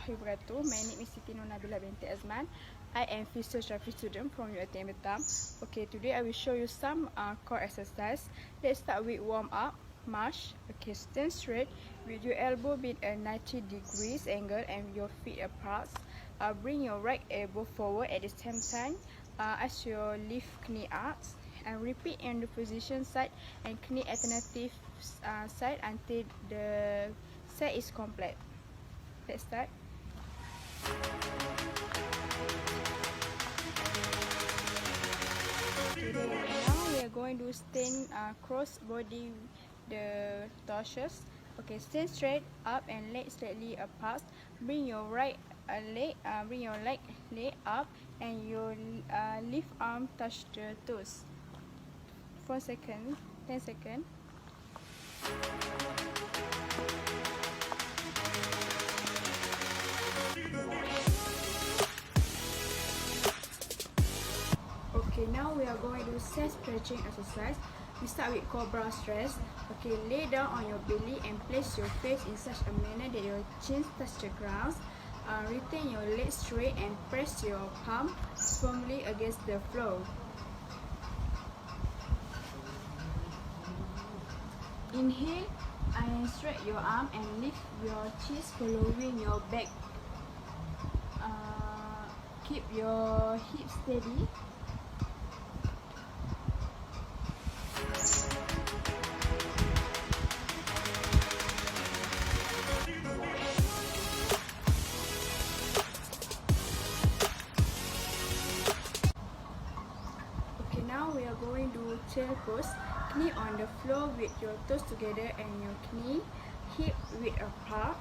warahmatullahi wabarakatuh. My name is SITI NABILLAH binti AZMAN. I am physiotherapy student from UiTM Batam. Okay, today I will show you some core exercise. Let's start with warm up, march. Okay, stand straight with your elbow with a 90 degrees angle and your feet apart. Bring your right elbow forward at the same time as your left knee up. And repeat in the position side and knee alternative side until the set is complete. Let's start. Now we are going to stand cross body the torsos. Okay, stand straight up and legs slightly apart. Bring your right leg, bring your leg up and your left arm touch the toes. 4 seconds, 10 seconds. Okay, now we are going to do chest stretching exercise. We start with cobra stretch. Okay, lay down on your belly and place your face in such a manner that your chin touch the ground. Retain your legs straight and press your palm firmly against the floor. Inhale and stretch your arm and lift your chest following your back. Keep your hips steady. Okay, now we are going to tail pose. Knee on the floor with your toes together and your knee hip width apart.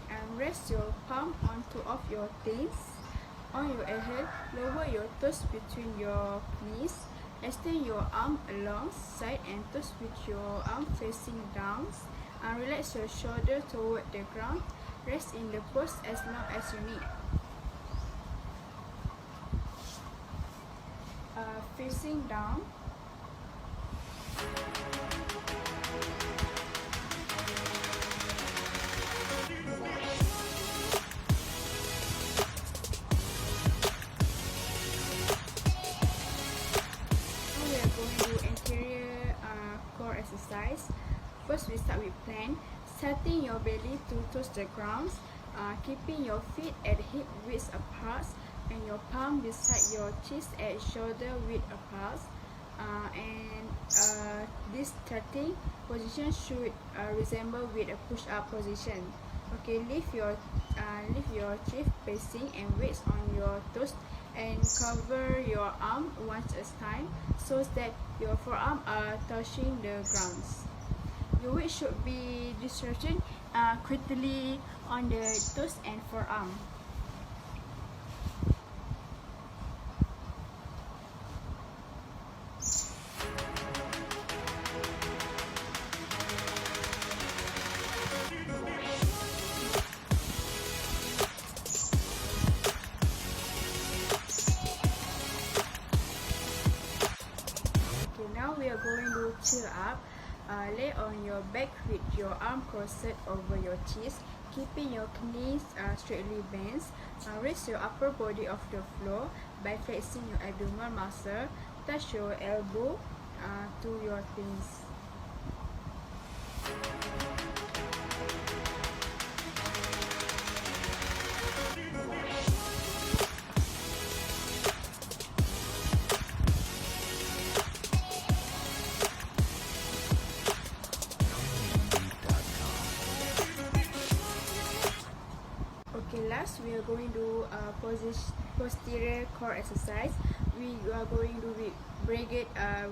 And rest your palm on two of your thumbs. On your exhale, lower your toes between your knees. Extend your arm alongside and toes with your arm facing down. And relax your shoulder toward the ground. Rest in the pose as long as you need. Facing down. Core exercise. First, we start with plank. Setting your belly to touch the ground, keeping your feet at hip width apart, and your palm beside your chest at shoulder width apart. This starting position should resemble with a push-up position. Okay, lift your chest facing and weights on your toes and cover your arm once a time so that your forearm are touching the ground. Your weight should be distributed quickly on the toes and forearm. Now we are going to chill up. Lay on your back with your arm crossed over your chest, keeping your knees straightly bent. Raise your upper body off the floor by flexing your abdominal muscle. Touch your elbow to your thighs. Okay, last we are going to posterior core exercise. We are going to break it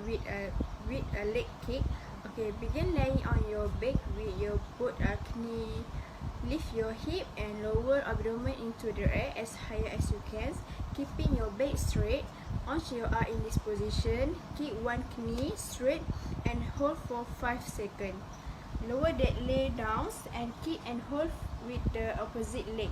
with a leg kick. Okay, begin laying on your back with your both knee. Lift your hip and lower abdomen into the air as high as you can, keeping your back straight. Once you are in this position, kick one knee straight and hold for 5 seconds. Lower that leg down and kick and hold with the opposite leg.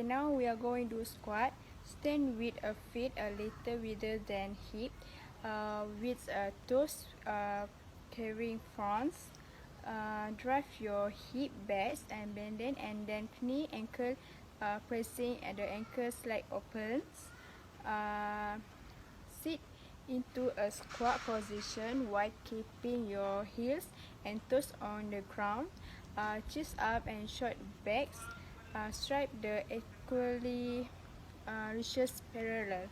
Okay, now we are going to squat. Stand with a feet a little wider than hip, with toes carrying fronts. Drive your hip back and bend it, and then knee ankle pressing at the ankle slide opens. Sit into a squat position while keeping your heels and toes on the ground. Chest up and short backs. Strike the equally reaches parallel.